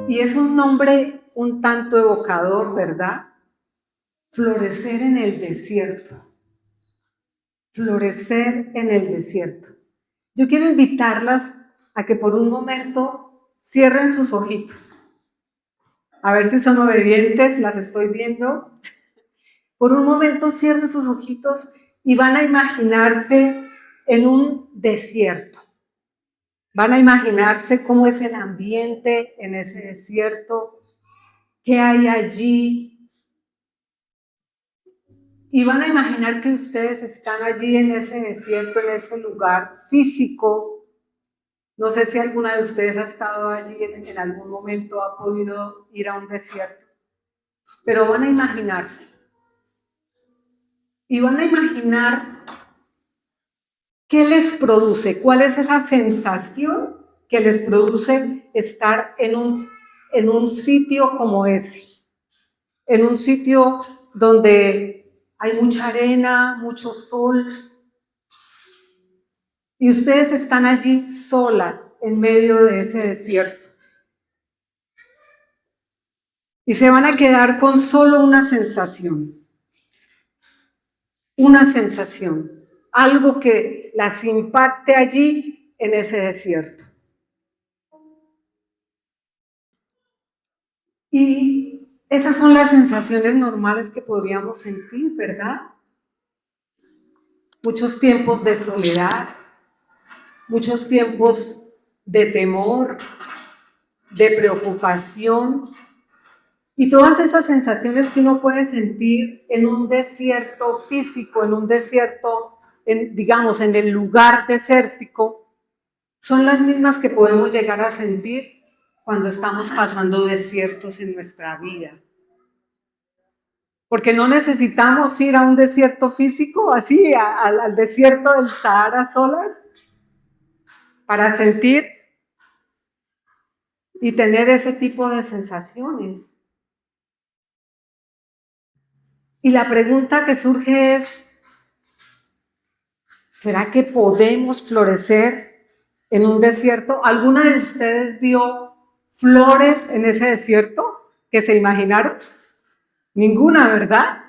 Y es un nombre un tanto evocador, ¿verdad? Florecer en el desierto. Florecer en el desierto. Yo quiero invitarlas a que por un momento cierren sus ojitos. A ver si son obedientes, las estoy viendo. Por un momento cierren sus ojitos y van a imaginarse en un desierto. Van a imaginarse cómo es el ambiente en ese desierto, qué hay allí. Y van a imaginar que ustedes están allí en ese desierto, en ese lugar físico. No sé si alguna de ustedes ha estado allí en algún momento, ha podido ir a un desierto. Pero van a imaginarse. Y van a imaginar qué les produce, cuál es esa sensación que les produce estar en un sitio como ese. En un sitio donde hay mucha arena, mucho sol, y ustedes están allí solas en medio de ese desierto. Y se van a quedar con solo una sensación, algo que las impacte allí en ese desierto. Y esas son las sensaciones normales que podríamos sentir, ¿verdad? Muchos tiempos de soledad, muchos tiempos de temor, de preocupación, y todas esas sensaciones que uno puede sentir en un desierto físico, en un desierto, digamos, en el lugar desértico, son las mismas que podemos llegar a sentir cuando estamos pasando desiertos en nuestra vida. Porque no necesitamos ir a un desierto físico, así, al desierto del Sahara solas, para sentir y tener ese tipo de sensaciones. Y la pregunta que surge es, ¿será que podemos florecer en un desierto? ¿Alguna de ustedes vio flores en ese desierto que se imaginaron? Ninguna, ¿verdad?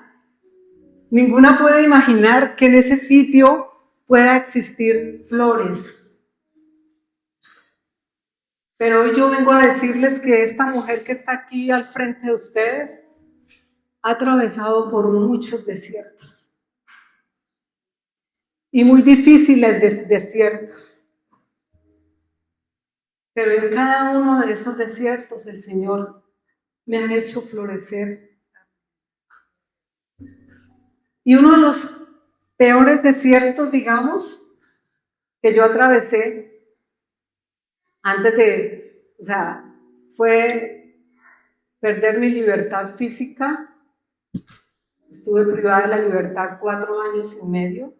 Ninguna puede imaginar que en ese sitio pueda existir flores. Pero hoy yo vengo a decirles que esta mujer que está aquí al frente de ustedes ha atravesado por muchos desiertos. Y muy difíciles desiertos. Pero en cada uno de esos desiertos el Señor me ha hecho florecer. Y uno de los peores desiertos, digamos, que yo atravesé fue perder mi libertad física. Estuve privada de la libertad 4 años y medio.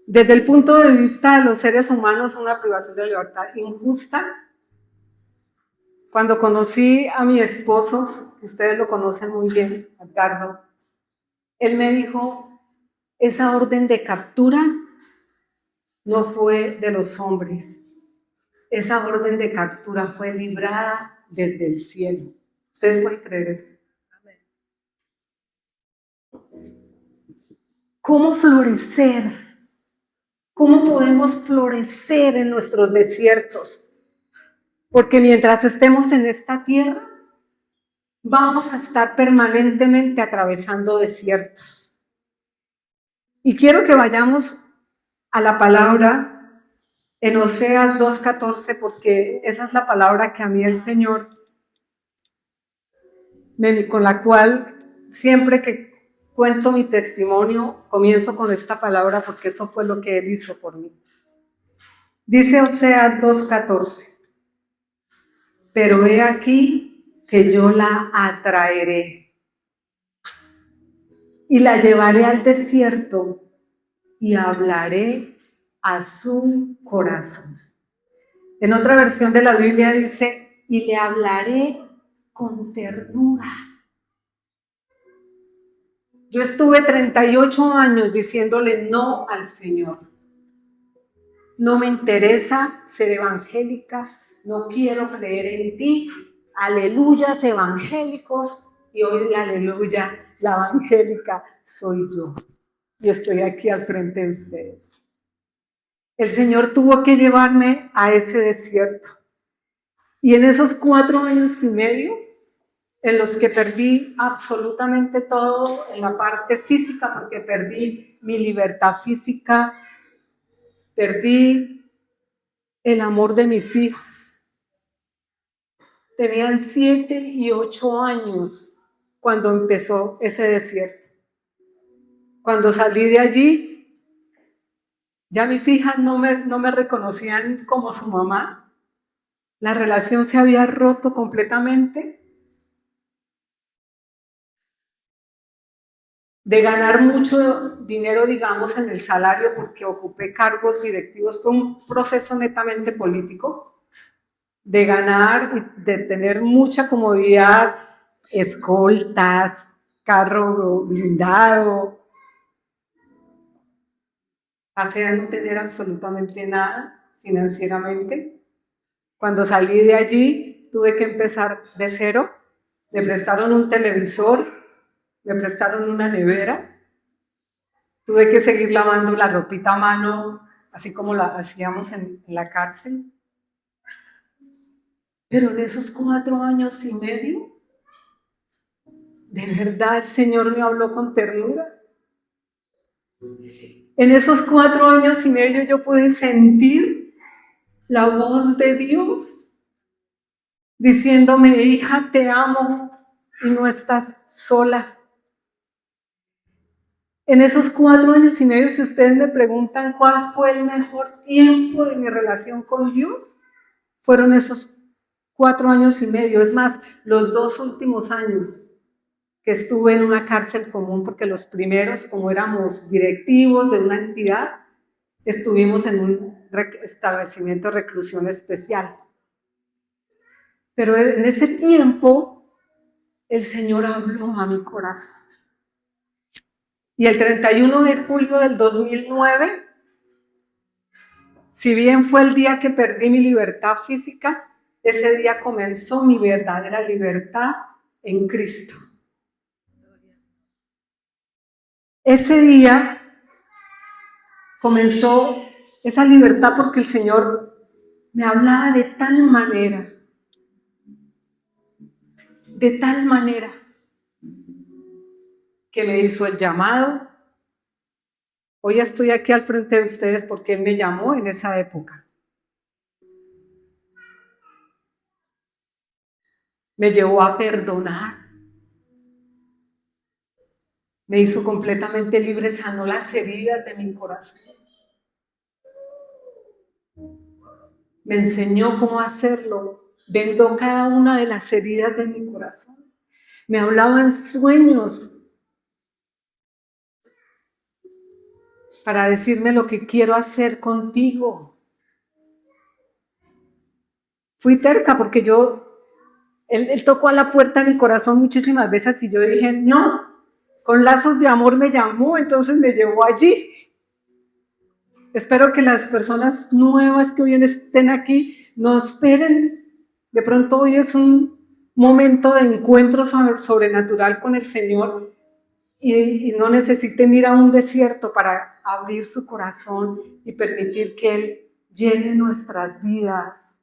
Desde el punto de vista de los seres humanos, una privación de libertad injusta. Cuando conocí a mi esposo, ustedes lo conocen muy bien, Edgardo, él me dijo, esa orden de captura no fue de los hombres, esa orden de captura fue librada desde el cielo. ¿Ustedes pueden creer eso? ¿Cómo florecer? ¿Cómo podemos florecer en nuestros desiertos? Porque mientras estemos en esta tierra, vamos a estar permanentemente atravesando desiertos. Y quiero que vayamos a la palabra en Oseas 2:14, porque esa es la palabra que a mí el Señor, con la cual siempre que cuento mi testimonio, comienzo con esta palabra porque eso fue lo que Él hizo por mí. Dice Oseas 2:14, pero he aquí que yo la atraeré. y la llevaré al desierto y hablaré a su corazón. En otra versión de la Biblia dice, y le hablaré con ternura. Yo estuve 38 años diciéndole no al Señor. No me interesa ser evangélica, no quiero creer en ti. Aleluyas evangélicos, y hoy la aleluya, la evangélica soy yo. Y estoy aquí al frente de ustedes. El Señor tuvo que llevarme a ese desierto. Y en esos 4 años y medio, en los que perdí absolutamente todo en la parte física, porque perdí mi libertad física, perdí el amor de mis hijas. Tenían 7 y 8 años cuando empezó ese desierto. Cuando salí de allí, ya mis hijas no me reconocían como su mamá. La relación se había roto completamente. De ganar mucho dinero, digamos, en el salario porque ocupé cargos directivos, fue un proceso netamente político, de ganar y de tener mucha comodidad, escoltas, carro blindado, pasé a no tener absolutamente nada financieramente. Cuando salí de allí, tuve que empezar de cero. Me prestaron un televisor, me prestaron una nevera. Tuve que seguir lavando la ropita a mano, así como la hacíamos en la cárcel. Pero en esos 4 años y medio, de verdad el Señor me habló con ternura. En esos 4 años y medio yo pude sentir la voz de Dios diciéndome, hija, te amo y no estás sola. En esos 4 años y medio, si ustedes me preguntan cuál fue el mejor tiempo de mi relación con Dios, fueron esos 4 años y medio. Es más, los 2 últimos años que estuve en una cárcel común, porque los primeros, como éramos directivos de una entidad, estuvimos en un establecimiento de reclusión especial. Pero en ese tiempo, el Señor habló a mi corazón. Y el 31 de julio del 2009, si bien fue el día que perdí mi libertad física, ese día comenzó mi verdadera libertad en Cristo. Ese día comenzó esa libertad porque el Señor me hablaba de tal manera, que me hizo el llamado. Hoy estoy aquí al frente de ustedes porque Él me llamó en esa época. Me llevó a perdonar. Me hizo completamente libre, sanó las heridas de mi corazón. Me enseñó cómo hacerlo. Vendó cada una de las heridas de mi corazón. Me hablaba en sueños para decirme lo que quiero hacer contigo. Fui terca porque él tocó a la puerta de mi corazón muchísimas veces y yo dije, no, con lazos de amor me llamó, entonces me llevó allí. Espero que las personas nuevas que hoy estén aquí no esperen. De pronto hoy es un momento de encuentro sobrenatural con el Señor y no necesiten ir a un desierto para abrir su corazón y permitir que Él llene nuestras vidas,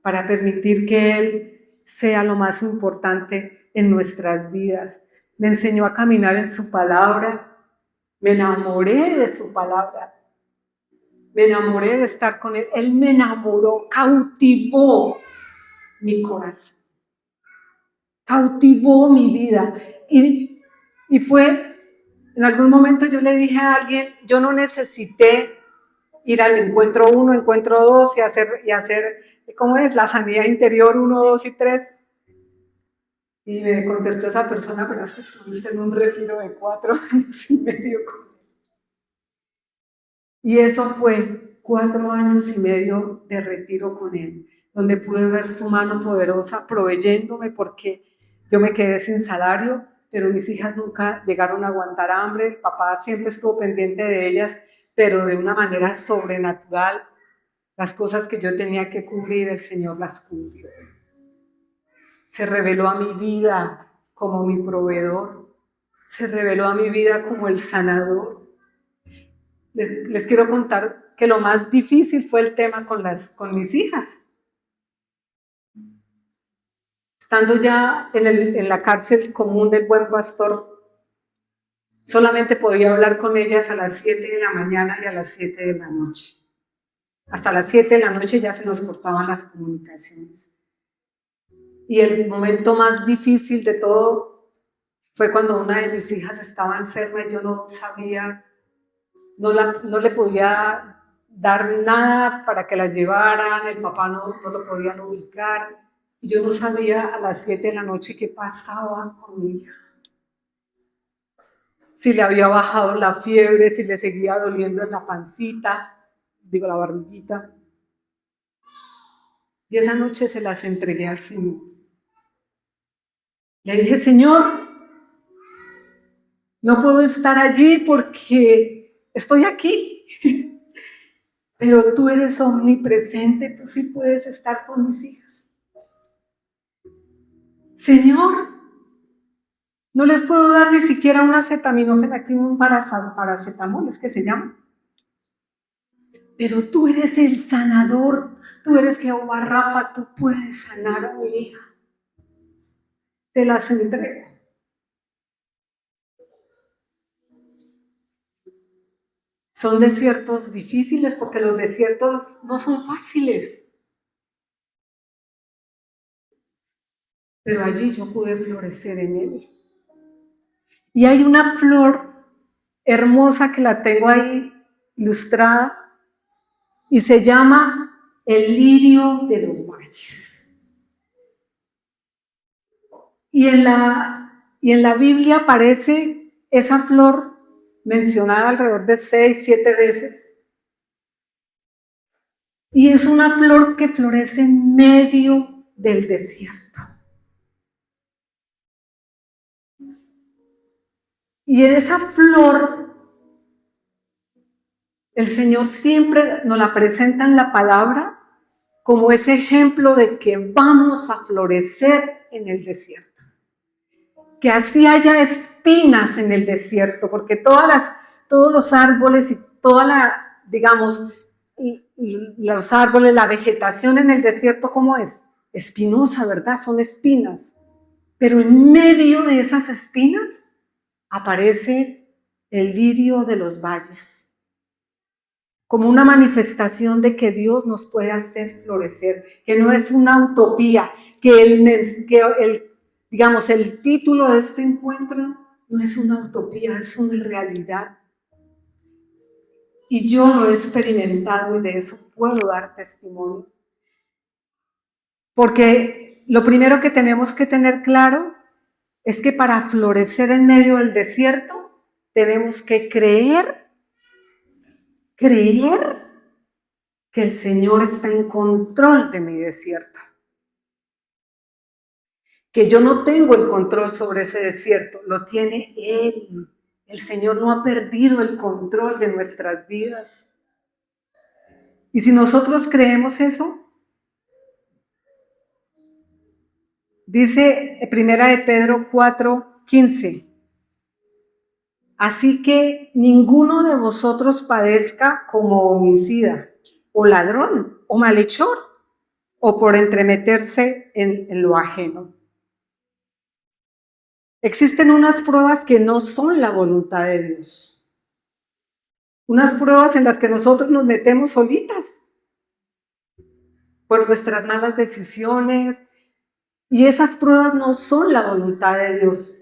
para permitir que Él sea lo más importante en nuestras vidas. Me enseñó a caminar en su palabra, me enamoré de su palabra, me enamoré de estar con Él, Él me enamoró, cautivó mi corazón, cautivó mi vida y fue, en algún momento yo le dije a alguien, yo no necesité ir al encuentro 1, encuentro 2 y hacer, ¿cómo es? La sanidad interior 1, 2 y 3. Y me contestó esa persona, pero es que estuviste en un retiro de 4 años y medio. Y eso fue 4 años y medio de retiro con él, donde pude ver su mano poderosa proveyéndome, porque yo me quedé sin salario, pero mis hijas nunca llegaron a aguantar hambre. El papá siempre estuvo pendiente de ellas, pero de una manera sobrenatural. Las cosas que yo tenía que cubrir, el Señor las cubrió. Se reveló a mi vida como mi proveedor. Se reveló a mi vida como el sanador. Les quiero contar que lo más difícil fue el tema con mis hijas. Estando ya en la cárcel común del Buen Pastor, solamente podía hablar con ellas a las 7 de la mañana y a las 7 de la noche. Hasta las 7 de la noche ya se nos cortaban las comunicaciones. Y el momento más difícil de todo fue cuando una de mis hijas estaba enferma y yo no sabía, no le podía dar nada para que la llevaran, el papá no lo podían ubicar. Y yo no sabía a las 7 de la noche qué pasaba con mi hija. Si le había bajado la fiebre, si le seguía doliendo en la pancita, la barbillita. Y esa noche se las entregué al Señor. Le dije, Señor, no puedo estar allí porque estoy aquí, pero tú eres omnipresente, tú sí puedes estar con mis hijas. Señor, no les puedo dar ni siquiera un acetaminofén, aquí un paracetamol, es que se llama. Pero tú eres el sanador, tú eres Jehová Rafa, tú puedes sanar a mi hija. Te las entrego. Son desiertos difíciles porque los desiertos no son fáciles. Pero allí yo pude florecer en él. Y hay una flor hermosa que la tengo ahí ilustrada y se llama el lirio de los valles. Y en la Biblia aparece esa flor mencionada alrededor de 6, 7 veces. Y es una flor que florece en medio del desierto. Y en esa flor, el Señor siempre nos la presenta en la palabra como ese ejemplo de que vamos a florecer en el desierto. Que así haya espinas en el desierto, porque todos los árboles y los árboles, la vegetación en el desierto, ¿cómo es? Espinosa, ¿verdad? Son espinas. Pero en medio de esas espinas aparece el lirio de los valles, como una manifestación de que Dios nos puede hacer florecer, que no es una utopía, que el título de este encuentro no es una utopía, es una realidad. Y yo lo he experimentado y de eso puedo dar testimonio. Porque lo primero que tenemos que tener claro es que para florecer en medio del desierto tenemos que creer que el Señor está en control de mi desierto. Que yo no tengo el control sobre ese desierto, lo tiene Él. El Señor no ha perdido el control de nuestras vidas. Y si nosotros creemos eso, dice 1 de Pedro 4:15, así que ninguno de vosotros padezca como homicida, o ladrón, o malhechor, o por entremeterse en lo ajeno. Existen unas pruebas que no son la voluntad de Dios. Unas pruebas en las que nosotros nos metemos solitas por nuestras malas decisiones. Y esas pruebas no son la voluntad de Dios.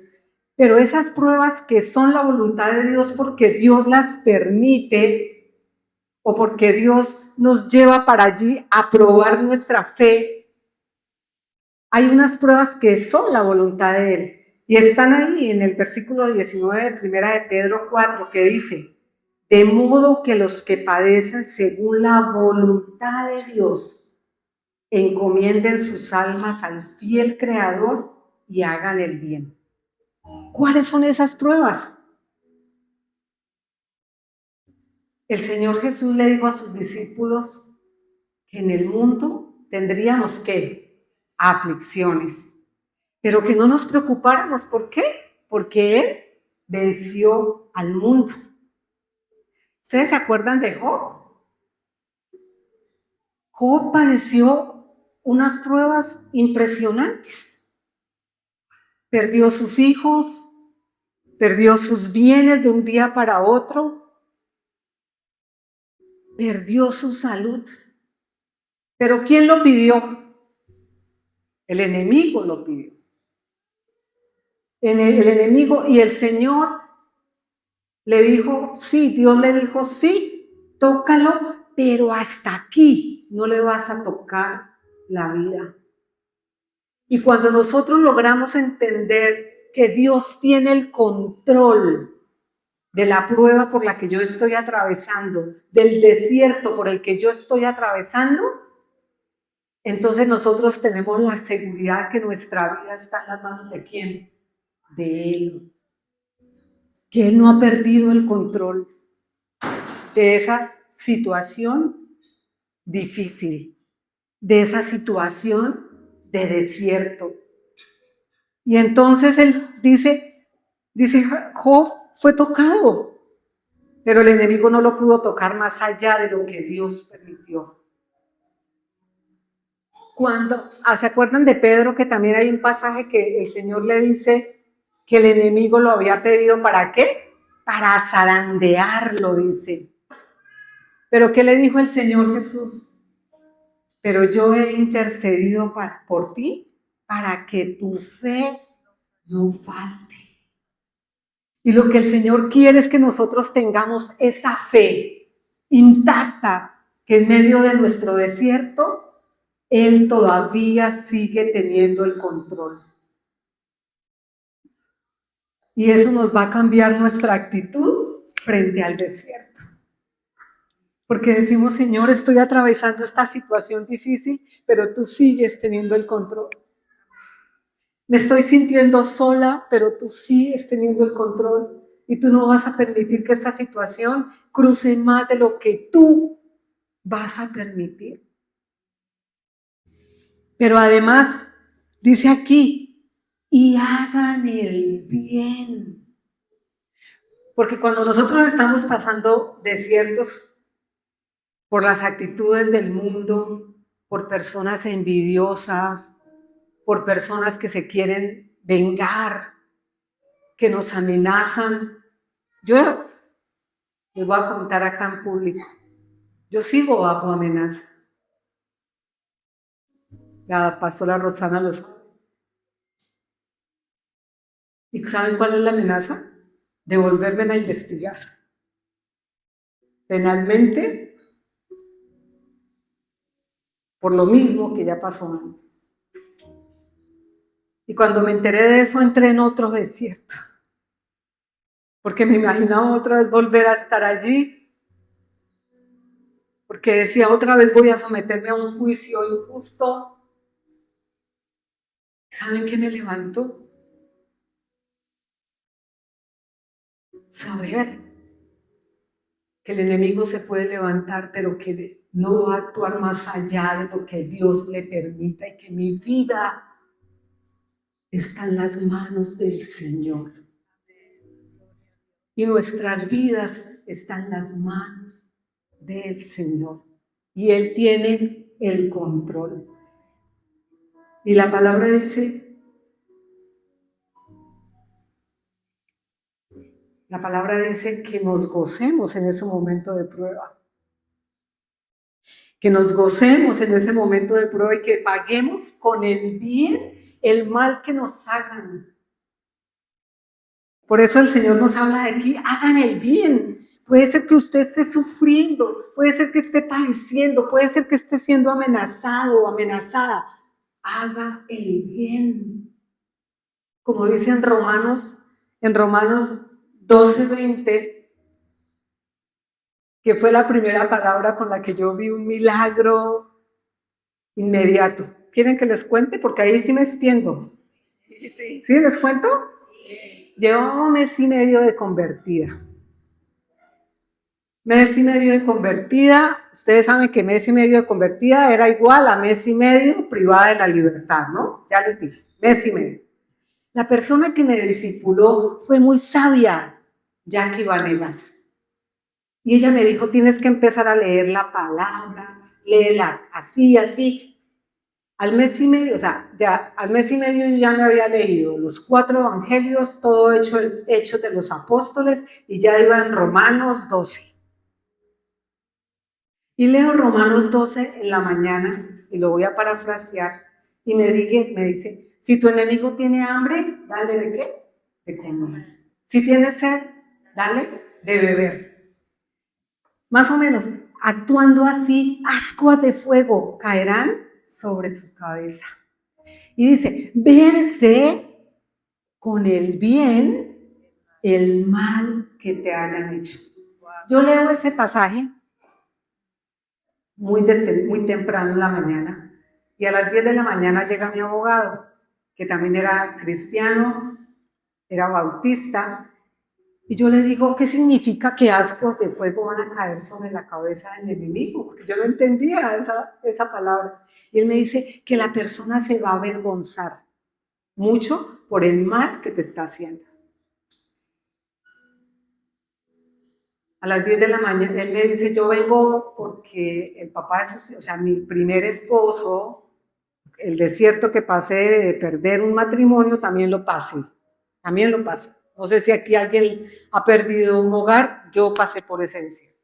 Pero esas pruebas que son la voluntad de Dios porque Dios las permite o porque Dios nos lleva para allí a probar nuestra fe, hay unas pruebas que son la voluntad de Él. Y están ahí en el versículo 19 de Primera de Pedro 4, que dice: de modo que los que padecen según la voluntad de Dios encomienden sus almas al fiel Creador y hagan el bien. ¿Cuáles son esas pruebas? El Señor Jesús le dijo a sus discípulos que en el mundo tendríamos ¿qué? Aflicciones, pero que no nos preocupáramos. ¿Por qué? Porque Él venció al mundo. ¿Ustedes se acuerdan de Job? Job padeció unas pruebas impresionantes. Perdió sus hijos, perdió sus bienes de un día para otro, perdió su salud. ¿Pero quién lo pidió? El enemigo lo pidió. El enemigo, y el Señor le dijo, sí, Dios le dijo, sí, tócalo, pero hasta aquí no le vas a tocar la vida. Y cuando nosotros logramos entender que Dios tiene el control de la prueba por la que yo estoy atravesando, del desierto por el que yo estoy atravesando, entonces nosotros tenemos la seguridad que nuestra vida está en las manos ¿de quién? De Él. Que Él no ha perdido el control de esa situación difícil, de esa situación de desierto. Y entonces Él dice, Job fue tocado, pero el enemigo no lo pudo tocar más allá de lo que Dios permitió. ¿Se acuerdan de Pedro, que también hay un pasaje que el Señor le dice que el enemigo lo había pedido ¿para qué? Para zarandearlo, dice. ¿Pero qué le dijo el Señor Jesús? Pero yo he intercedido por ti para que tu fe no falte. Y lo que el Señor quiere es que nosotros tengamos esa fe intacta, que en medio de nuestro desierto Él todavía sigue teniendo el control. Y eso nos va a cambiar nuestra actitud frente al desierto. Porque decimos, Señor, estoy atravesando esta situación difícil, pero tú sigues teniendo el control. Me estoy sintiendo sola, pero tú sigues teniendo el control. Y tú no vas a permitir que esta situación cruce más de lo que tú vas a permitir. Pero además, dice aquí, y hagan el bien. Porque cuando nosotros estamos pasando desiertos por las actitudes del mundo, por personas envidiosas, por personas que se quieren vengar, que nos amenazan. Yo les voy a contar acá en público. Yo sigo bajo amenaza. La pastora Rosana lo sabe. ¿Y saben cuál es la amenaza? De volverme a investigar penalmente por lo mismo que ya pasó antes. Y cuando me enteré de eso, entré en otro desierto. Porque me imaginaba otra vez volver a estar allí. Porque decía, otra vez voy a someterme a un juicio injusto. ¿Saben qué me levantó? Saber que el enemigo se puede levantar, pero que no va a actuar más allá de lo que Dios le permita, y que mi vida está en las manos del Señor. Y nuestras vidas están en las manos del Señor. Y Él tiene el control. Y la palabra dice, que nos gocemos en ese momento de prueba. Que nos gocemos en ese momento de prueba y que paguemos con el bien el mal que nos hagan. Por eso el Señor nos habla de aquí, hagan el bien. Puede ser que usted esté sufriendo, puede ser que esté padeciendo, puede ser que esté siendo amenazado o amenazada. haga el bien. Como dice en Romanos 12:20, que fue la primera palabra con la que yo vi un milagro inmediato. ¿Quieren que les cuente? Porque ahí sí me extiendo. ¿Sí les cuento? Llevo un mes y medio de convertida. Mes y medio de convertida. Ustedes saben que mes y medio de convertida era igual a mes y medio privada de la libertad, ¿no? Ya les dije, mes y medio. La persona que me discipuló fue muy sabia, Jackie Vanegas. Y ella me dijo, tienes que empezar a leer la palabra, léela así, así. Al mes y medio, o sea, ya al mes y medio yo ya me había leído los 4 evangelios, todo hecho de los apóstoles, y ya iba en Romanos 12. Y leo Romanos 12 en la mañana, y lo voy a parafrasear, y me dice, si tu enemigo tiene hambre, dale ¿de qué? De comer. Si tiene sed, dale de beber. Más o menos, actuando así, ascuas de fuego caerán sobre su cabeza. Y dice, vence con el bien el mal que te hayan hecho. Yo leo ese pasaje muy temprano en la mañana, y a las 10 de la mañana llega mi abogado, que también era cristiano, era bautista, y yo le digo, ¿qué significa que ascuas de fuego van a caer sobre la cabeza del enemigo? Porque yo no entendía esa palabra. Y él me dice que la persona se va a avergonzar mucho por el mal que te está haciendo. A las 10 de la mañana, él me dice, yo vengo porque el papá de sus, o sea, mi primer esposo, el desierto que pasé de perder un matrimonio, también lo pasé. No sé si aquí alguien ha perdido un hogar, yo pasé por ese desierto.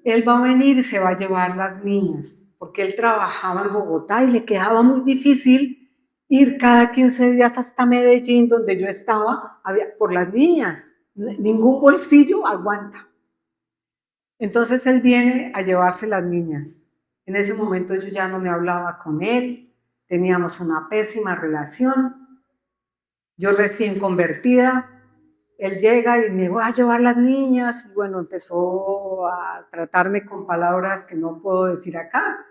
Él va a venir y se va a llevar las niñas, porque él trabajaba en Bogotá y le quedaba muy difícil ir cada 15 días hasta Medellín, donde yo estaba, por las niñas. Ningún bolsillo aguanta. Entonces él viene a llevarse las niñas. En ese momento yo ya no me hablaba con él, teníamos una pésima relación. Yo recién convertida, él llega y me voy a llevar las niñas, y bueno, empezó a tratarme con palabras que no puedo decir acá.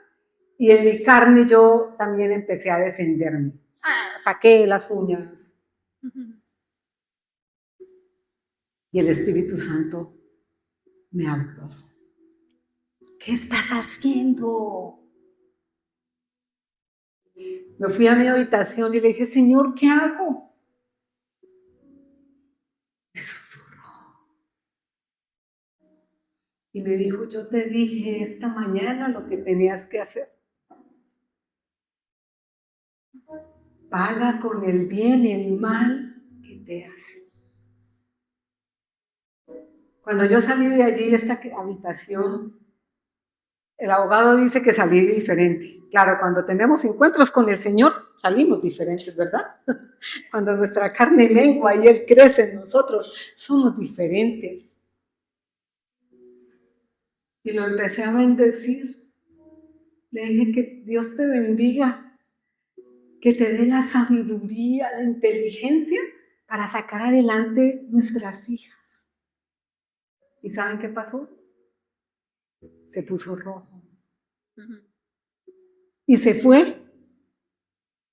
Y en mi carne yo también empecé a defenderme. Saqué las uñas. Y el Espíritu Santo me habló. ¿Qué estás haciendo? Me fui a mi habitación y le dije, Señor, ¿qué hago? Me susurró. Y me dijo, yo te dije esta mañana lo que tenías que hacer. Paga con el bien el mal que te hace. Cuando yo salí de allí, esta habitación, el abogado dice que salí diferente. Claro, cuando tenemos encuentros con el Señor, salimos diferentes, ¿verdad? Cuando nuestra carne mengua y Él crece en nosotros, somos diferentes. Y lo empecé a bendecir. Le dije que Dios te bendiga, que te dé la sabiduría, la inteligencia para sacar adelante nuestras hijas. ¿Y saben qué pasó? Se puso rojo. Y se fue.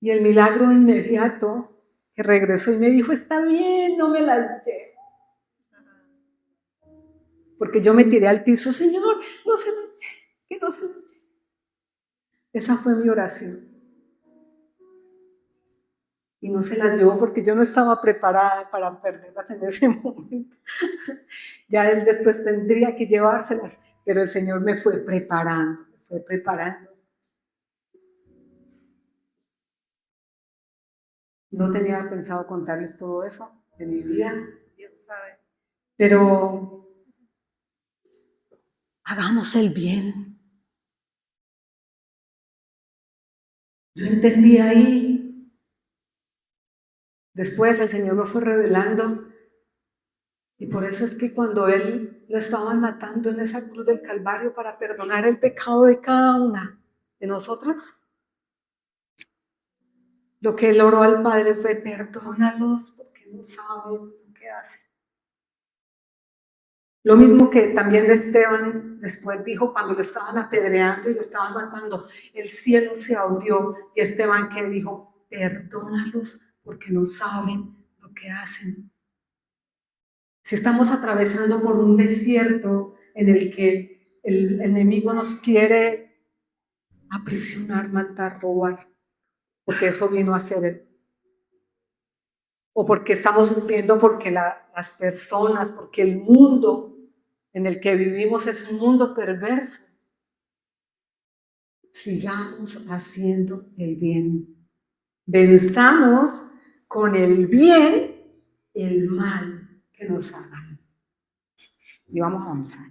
Y el milagro inmediato, que regresó y me dijo, está bien, no me las llevo. Porque yo me tiré al piso, Señor, no se las lleve, que no se las lleve. Esa fue mi oración. Y no se las llevó porque yo no estaba preparada para perderlas en ese momento. Ya él después tendría que llevárselas, pero el Señor me fue preparando, No tenía pensado contarles todo eso de mi vida, Dios sabe. Pero hagamos el bien. Yo entendí ahí. Después el Señor me fue revelando. Y por eso es que cuando Él lo estaban matando en esa cruz del Calvario para perdonar el pecado de cada una de nosotras, Lo que él oró al Padre fue: perdónalos porque no saben lo que hacen. Lo mismo que también de Esteban después dijo cuando lo estaban apedreando y lo estaban matando. El cielo se abrió y Esteban, ¿qué dijo? Perdónalos porque no saben lo que hacen. Si estamos atravesando por un desierto en el que el enemigo nos quiere aprisionar, matar, robar, porque eso vino a hacer él, o porque estamos sufriendo porque las personas, porque el mundo en el que vivimos es un mundo perverso, sigamos haciendo el bien. Venzamos con el bien el mal que nos hagan. Y vamos a avanzar.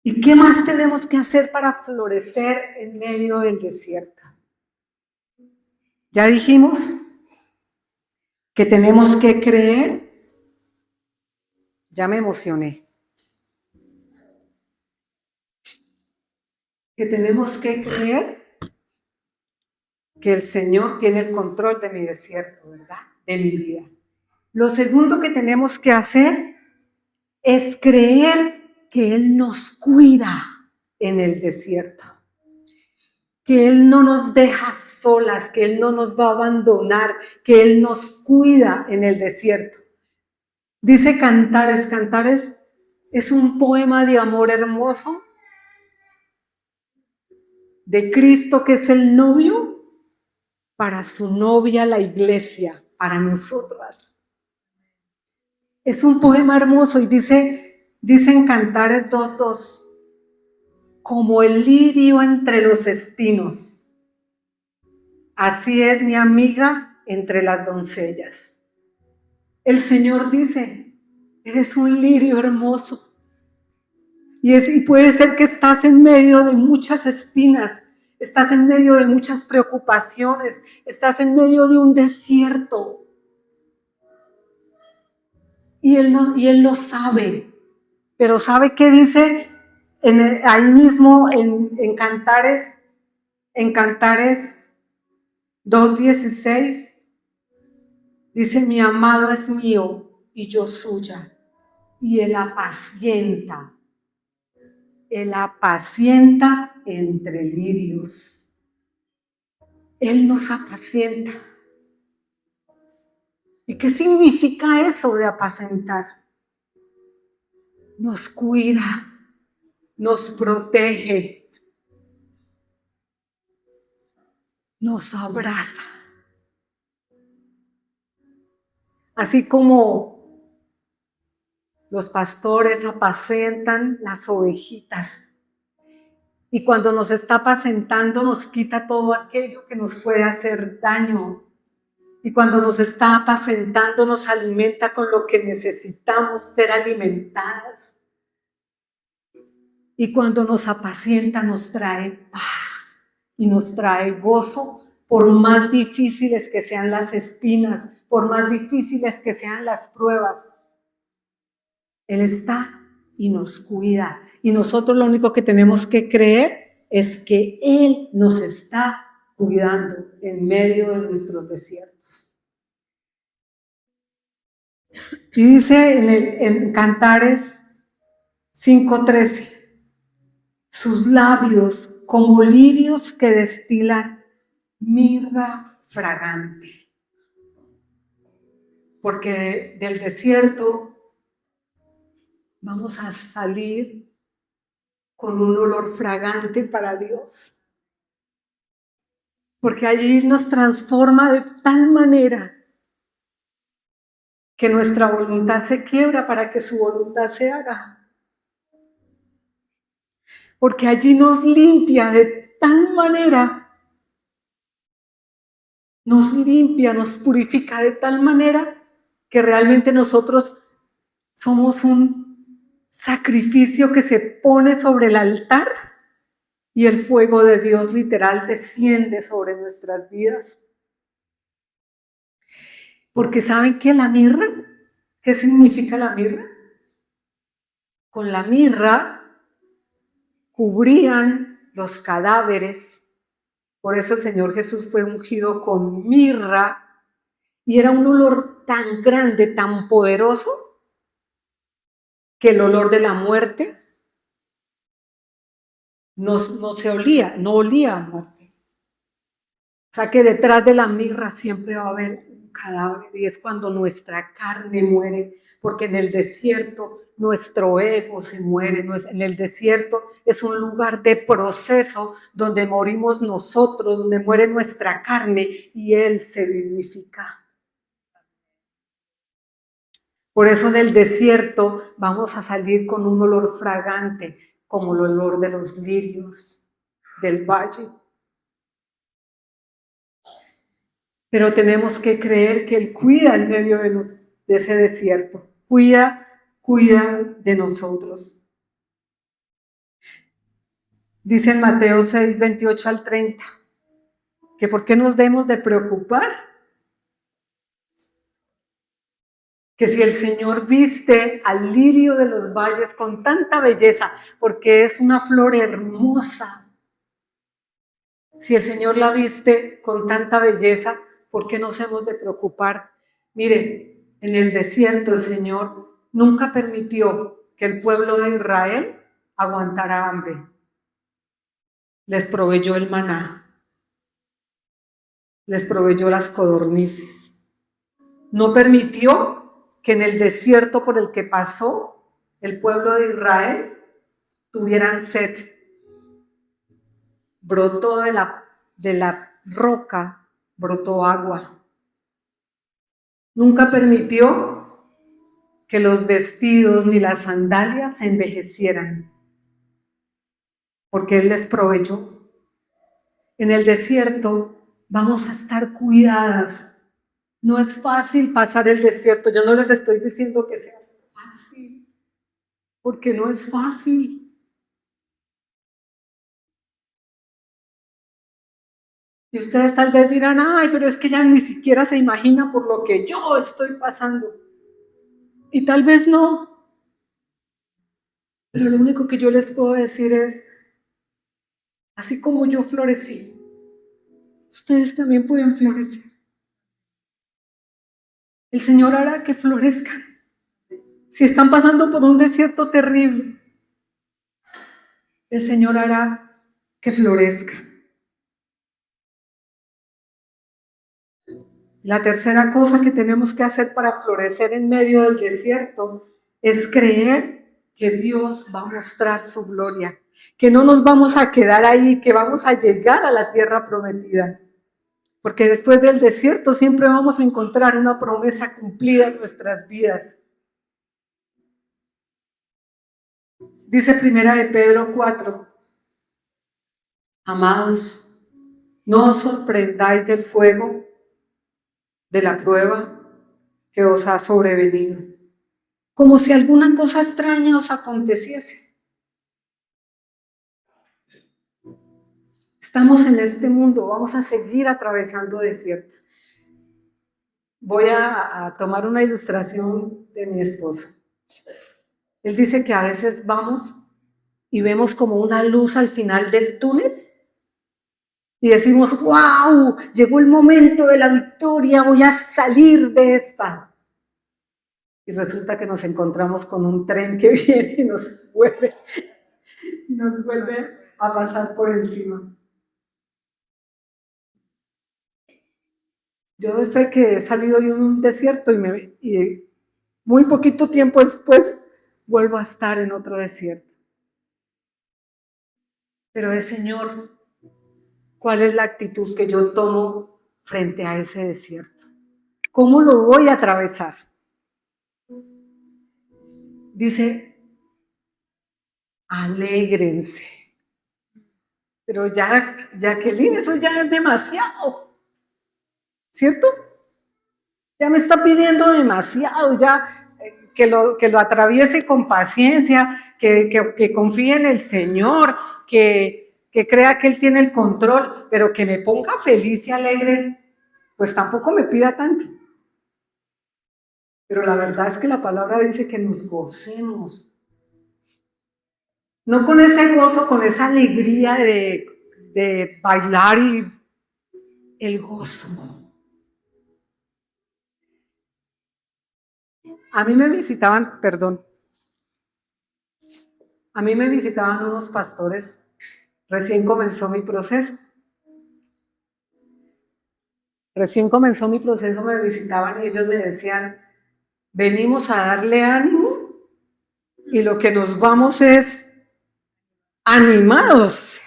¿Y qué más tenemos que hacer para florecer en medio del desierto? Ya dijimos que tenemos que creer. Ya me emocioné. Que tenemos que creer que el Señor tiene el control de mi desierto, ¿verdad? De mi vida. Lo segundo que tenemos que hacer es creer que Él nos cuida en el desierto. Que Él no nos deja solas, que Él no nos va a abandonar, que Él nos cuida en el desierto. Dice Cantares. Cantares es un poema de amor hermoso de Cristo, que es el novio, para su novia, la iglesia, para nosotras. Es un poema hermoso y dice en Cantares 2:2, como el lirio entre los espinos, así es mi amiga entre las doncellas. El Señor dice: eres un lirio hermoso. Y puede ser que estás en medio de muchas espinas, estás en medio de muchas preocupaciones, estás en medio de un desierto. Y Él lo sabe. Pero ¿sabe qué dice ahí mismo en Cantares? En Cantares 2:16 dice: mi amado es mío y yo suya, y Él apacienta entre lirios. Él nos apacienta. ¿Y qué significa eso de apacentar? Nos cuida, nos protege, nos abraza. Así como los pastores apacentan las ovejitas. Y cuando nos está apacentando, nos quita todo aquello que nos puede hacer daño. Y cuando nos está apacentando, nos alimenta con lo que necesitamos ser alimentadas. Y cuando nos apacienta, nos trae paz y nos trae gozo, por más difíciles que sean las espinas, por más difíciles que sean las pruebas. Él está y nos cuida. Y nosotros lo único que tenemos que creer es que Él nos está cuidando en medio de nuestros desiertos. Y dice en Cantares 5:13, sus labios como lirios que destilan mirra fragante. Porque del desierto vamos a salir con un olor fragante para Dios. Porque allí nos transforma de tal manera que nuestra voluntad se quiebra para que su voluntad se haga. Porque allí nos limpia de tal manera, nos limpia, nos purifica de tal manera que realmente nosotros somos un sacrificio que se pone sobre el altar y el fuego de Dios literal desciende sobre nuestras vidas. Porque ¿saben qué? La mirra, ¿qué significa la mirra? Con la mirra cubrían los cadáveres Por eso el Señor Jesús fue ungido con mirra y era un olor tan grande, tan poderoso, que el olor de la muerte no se olía, no olía a muerte. O sea que detrás de la mirra siempre va a haber un cadáver y es cuando nuestra carne muere, porque en el desierto nuestro ego se muere. En el desierto es un lugar de proceso donde morimos nosotros, donde muere nuestra carne y Él se vivifica. Por eso del desierto vamos a salir con un olor fragante, como el olor de los lirios del valle. Pero tenemos que creer que Él cuida en medio de ese desierto. Cuida de nosotros. Dice en Mateo 6, 28 al 30, que por qué nos debemos de preocupar. Que si el Señor viste al lirio de los valles con tanta belleza, porque es una flor hermosa, si el Señor la viste con tanta belleza, ¿por qué nos hemos de preocupar? Mire, en el desierto el Señor nunca permitió que el pueblo de Israel aguantara hambre. Les proveyó el maná, les proveyó las codornices. No permitió que en el desierto por el que pasó el pueblo de Israel tuvieran sed. Brotó de la roca, brotó agua. Nunca permitió que los vestidos ni las sandalias se envejecieran, porque Él les proveyó. En el desierto vamos a estar cuidadas. No es fácil pasar el desierto. Yo no les estoy diciendo que sea fácil, porque no es fácil. Y ustedes tal vez dirán, ay, pero es que ella ni siquiera se imagina por lo que yo estoy pasando. Y tal vez no. Pero lo único que yo les puedo decir es, así como yo florecí, ustedes también pueden florecer. El Señor hará que florezcan. Si están pasando por un desierto terrible, el Señor hará que florezcan. La tercera cosa que tenemos que hacer para florecer en medio del desierto es creer que Dios va a mostrar su gloria, que no nos vamos a quedar ahí, que vamos a llegar a la tierra prometida. Porque después del desierto siempre vamos a encontrar una promesa cumplida en nuestras vidas. Dice Primera de Pedro 4, amados, no os sorprendáis del fuego de la prueba que os ha sobrevenido, como si alguna cosa extraña os aconteciese. Estamos en este mundo, vamos a seguir atravesando desiertos. Voy a tomar una ilustración de mi esposo. Él dice que a veces vamos y vemos como una luz al final del túnel y decimos, wow, llegó el momento de la victoria, voy a salir de esta. Y resulta que nos encontramos con un tren que viene y nos vuelve a pasar por encima. Yo doy fe que he salido de un desierto y muy poquito tiempo después vuelvo a estar en otro desierto. Pero Señor, ¿cuál es la actitud que yo tomo frente a ese desierto? ¿Cómo lo voy a atravesar? Dice, alégrense. Pero ya, Jacqueline, eso ya es demasiado. ¿Cierto? Ya me está pidiendo demasiado, ya que lo atraviese con paciencia, que confíe en el Señor, que crea que Él tiene el control, pero que me ponga feliz y alegre, pues tampoco me pida tanto. Pero la verdad es que la palabra dice que nos gocemos. No con ese gozo, con esa alegría de bailar y el gozo. A mí me visitaban unos pastores, recién comenzó mi proceso. Me visitaban y ellos me decían, venimos a darle ánimo y lo que nos vamos es animados.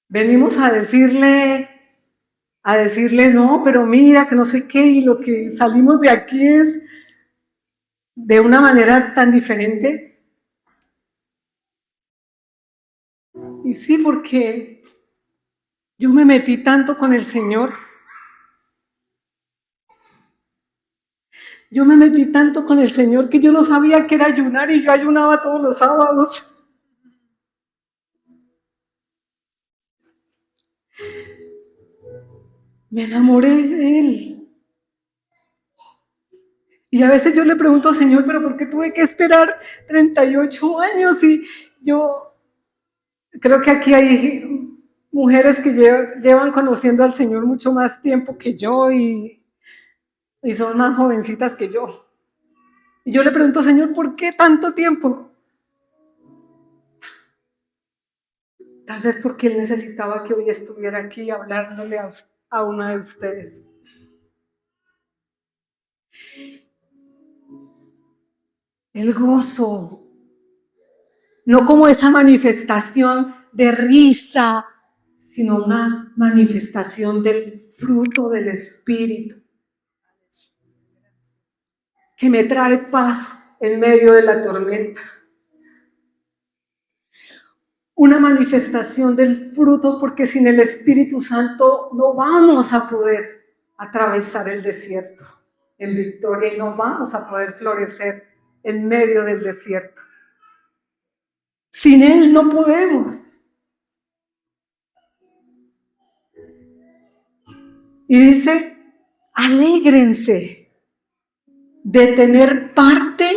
Venimos a decirle, no, pero mira, que no sé qué, y lo que salimos de aquí es de una manera tan diferente. Y sí, porque yo me metí tanto con el Señor. Yo me metí tanto con el Señor que yo no sabía qué era ayunar y yo ayunaba todos los sábados. Me enamoré de Él. Y a veces yo le pregunto al Señor, pero ¿por qué tuve que esperar 38 años? Y yo creo que aquí hay mujeres que llevan conociendo al Señor mucho más tiempo que yo y son más jovencitas que yo. Y yo le pregunto, Señor, ¿por qué tanto tiempo? Tal vez porque Él necesitaba que hoy estuviera aquí hablándole a una de ustedes. El gozo, no como esa manifestación de risa, sino una manifestación del fruto del Espíritu, que me trae paz en medio de la tormenta. Una manifestación del fruto, porque sin el Espíritu Santo no vamos a poder atravesar el desierto en victoria y no vamos a poder florecer en medio del desierto. Sin Él no podemos. Y dice, alégrense de tener parte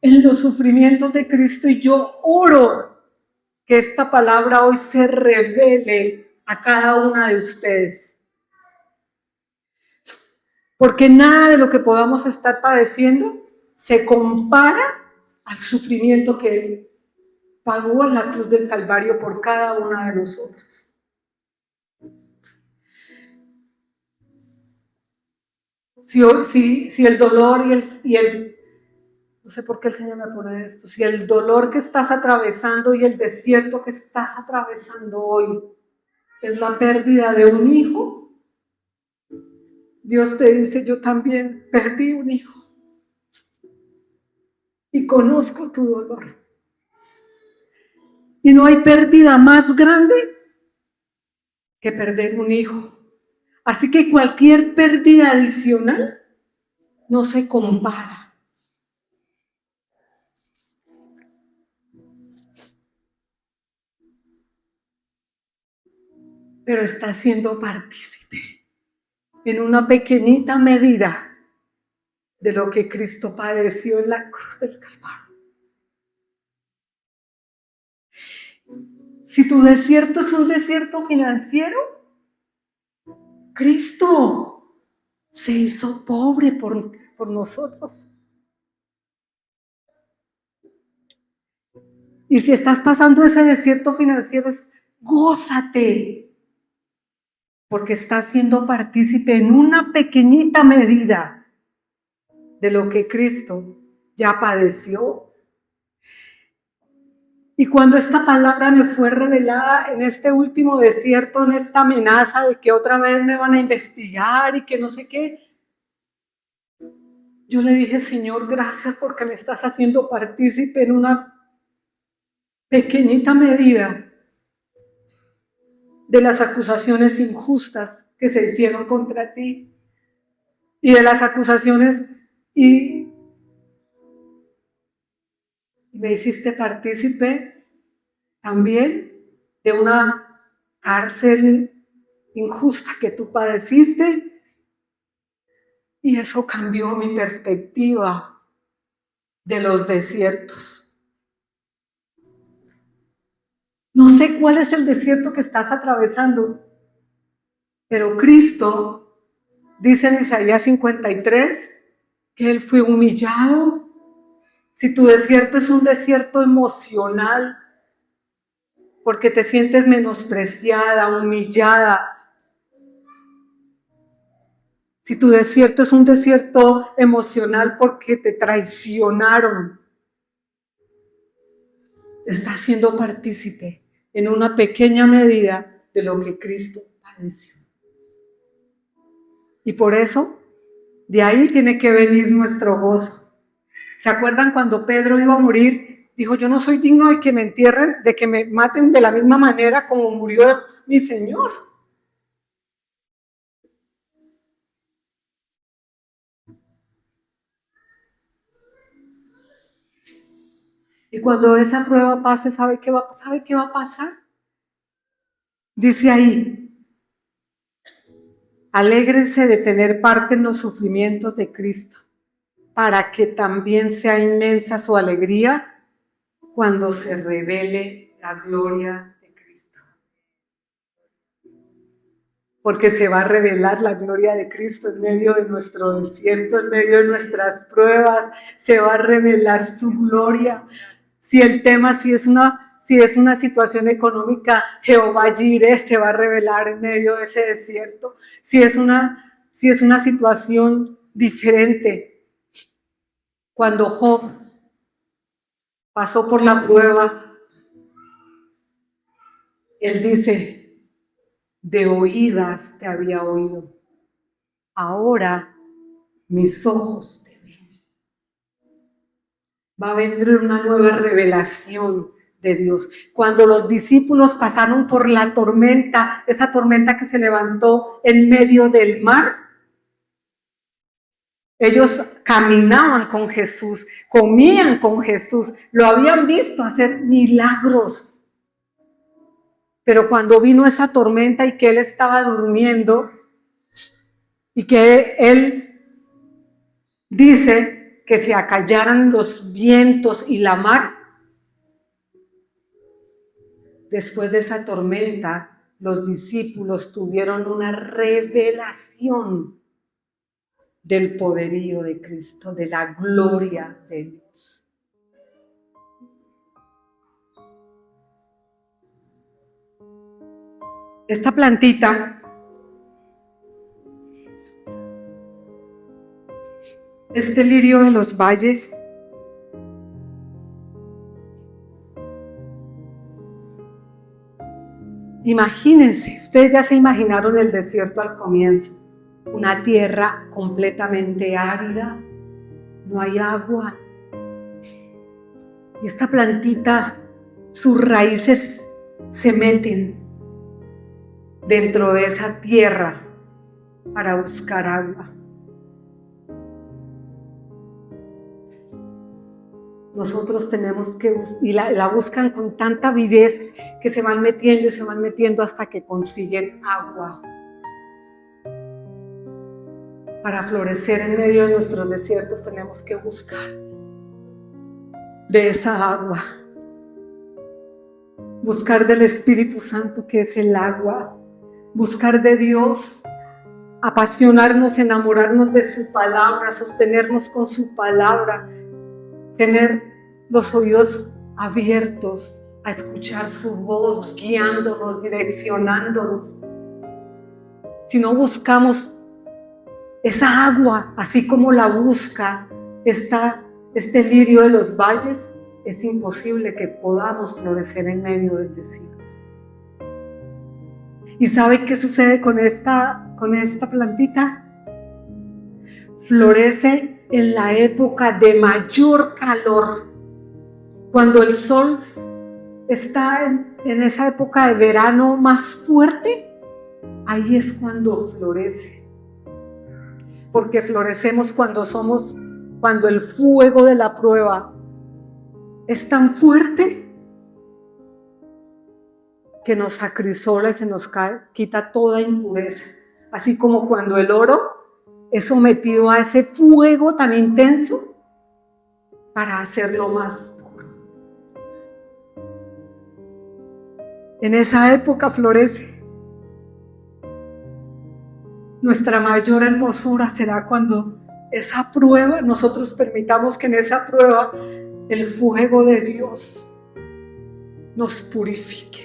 en los sufrimientos de Cristo, y yo oro que esta palabra hoy se revele a cada una de ustedes. Porque nada de lo que podamos estar padeciendo se compara al sufrimiento que Él pagó en la cruz del Calvario por cada una de nosotros. Si el dolor y el no sé por qué el Señor me pone esto, si el dolor que estás atravesando y el desierto que estás atravesando hoy es la pérdida de un hijo, Dios te dice, yo también perdí un hijo y conozco tu dolor. Y no hay pérdida más grande que perder un hijo. Así que cualquier pérdida adicional no se compara. Pero está siendo partícipe en una pequeñita medida de lo que Cristo padeció en la cruz del Calvario. Si tu desierto es un desierto financiero, Cristo se hizo pobre por nosotros. Y si estás pasando ese desierto financiero, gózate, porque estás siendo partícipe en una pequeñita medida de lo que Cristo ya padeció. Y cuando esta palabra me fue revelada en este último desierto, en esta amenaza de que otra vez me van a investigar y que no sé qué, yo le dije, Señor, gracias porque me estás haciendo partícipe en una pequeñita medida de las acusaciones injustas que se hicieron contra ti y de las acusaciones y me hiciste partícipe también de una cárcel injusta que tú padeciste, y eso cambió mi perspectiva de los desiertos. No sé cuál es el desierto que estás atravesando, Pero Cristo dice en Isaías 53 que Él fue humillado. Si tu desierto es un desierto emocional, porque te sientes menospreciada, humillada. Si tu desierto es un desierto emocional porque te traicionaron, estás siendo partícipe en una pequeña medida de lo que Cristo padeció. Y por eso, de ahí tiene que venir nuestro gozo. ¿Se acuerdan cuando Pedro iba a morir? Dijo, yo no soy digno de que me entierren, de que me maten de la misma manera como murió mi Señor. Y cuando esa prueba pase, ¿sabe qué va a pasar? Dice ahí, alégrense de tener parte en los sufrimientos de Cristo, para que también sea inmensa su alegría cuando se revele la gloria de Cristo. Porque se va a revelar la gloria de Cristo en medio de nuestro desierto, en medio de nuestras pruebas, se va a revelar su gloria. Si el tema, si es una situación económica, Jehová Jireh se va a revelar en medio de ese desierto. Si es una situación diferente, cuando Job pasó por la prueba, él dice, de oídas te había oído, ahora mis ojos te ven. Va a venir una nueva revelación de Dios. Cuando los discípulos pasaron por la tormenta, esa tormenta que se levantó en medio del mar, ellos caminaban con Jesús, comían con Jesús, lo habían visto hacer milagros. Pero cuando vino esa tormenta y que él estaba durmiendo y que él dice que se acallaran los vientos y la mar, después de esa tormenta, los discípulos tuvieron una revelación del poderío de Cristo, de la gloria de Dios. Esta plantita este lirio de los valles imagínense, ustedes ya se imaginaron el desierto al comienzo, una tierra completamente árida, no hay agua. Y esta plantita, sus raíces se meten dentro de esa tierra para buscar agua. Nosotros tenemos que, y la buscan con tanta avidez que se van metiendo y se van metiendo hasta que consiguen agua. Para florecer en medio de nuestros desiertos tenemos que buscar de esa agua. Buscar del Espíritu Santo, que es el agua. Buscar de Dios. Apasionarnos, enamorarnos de su palabra, sostenernos con su palabra. Tener los oídos abiertos a escuchar su voz, guiándonos, direccionándonos. Si no buscamos esa agua, así como la busca este lirio de los valles, es imposible que podamos florecer en medio del desierto. ¿Y sabe qué sucede con esta plantita? Florece en la época de mayor calor. Cuando el sol está en esa época de verano más fuerte, ahí es cuando florece. Porque florecemos cuando el fuego de la prueba es tan fuerte que nos acrisola y se nos quita toda impureza. Así como cuando el oro es sometido a ese fuego tan intenso para hacerlo más puro. En esa época florece. nuestra mayor hermosura será cuando esa prueba, nosotros permitamos que en esa prueba el fuego de Dios nos purifique.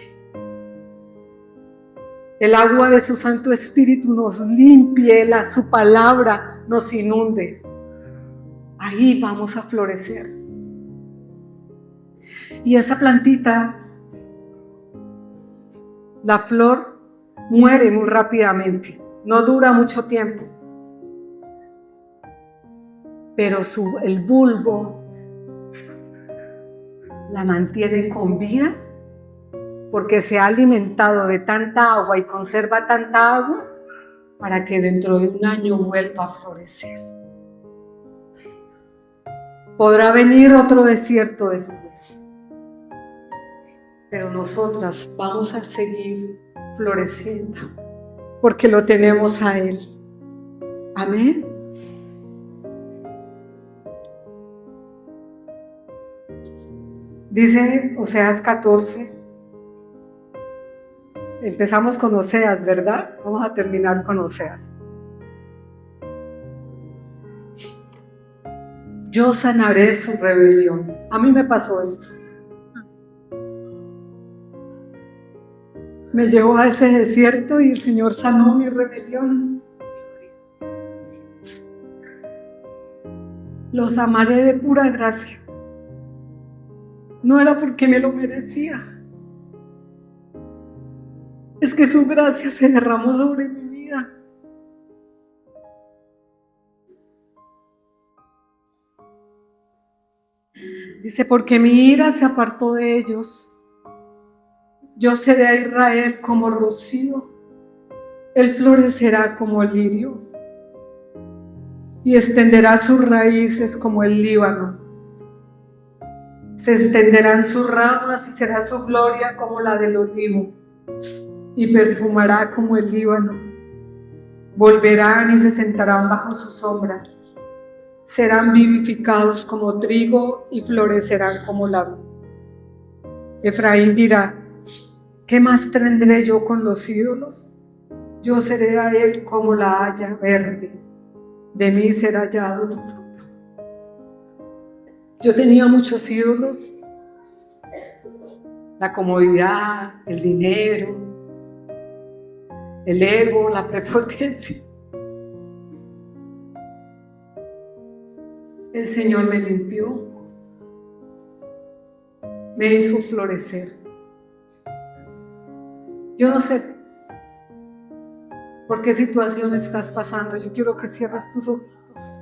El agua de su Santo Espíritu nos limpie, su palabra nos inunde. Ahí vamos a florecer. Y esa plantita, la flor, muere muy rápidamente, no dura mucho tiempo. Pero el bulbo la mantiene con vida porque se ha alimentado de tanta agua y conserva tanta agua para que dentro de un año vuelva a florecer. Podrá venir otro desierto después, pero nosotras vamos a seguir floreciendo porque lo tenemos a Él. Amén. Dice Oseas 14. Empezamos con Oseas, ¿verdad? Vamos a terminar con Oseas. Yo sanaré su rebelión. A mí me pasó esto. Me llevó a ese desierto y el Señor sanó mi rebelión. Los amaré de pura gracia. No era porque me lo merecía. Es que su gracia se derramó sobre mi vida. Dice, porque mi ira se apartó de ellos. Yo seré a Israel como rocío. Él florecerá como el lirio y extenderá sus raíces como el Líbano. Se extenderán sus ramas y será su gloria como la del olivo, y perfumará como el Líbano. Volverán y se sentarán bajo su sombra. Serán vivificados como trigo y florecerán como la vid. Efraín dirá, ¿qué más tendré yo con los ídolos? Yo seré a él como la haya verde. De mí será hallado tu fruto. Yo tenía muchos ídolos. La comodidad, el dinero, el ego, la prepotencia. El Señor me limpió, me hizo florecer. Yo no sé por qué situación estás pasando. Yo quiero que cierres tus ojitos.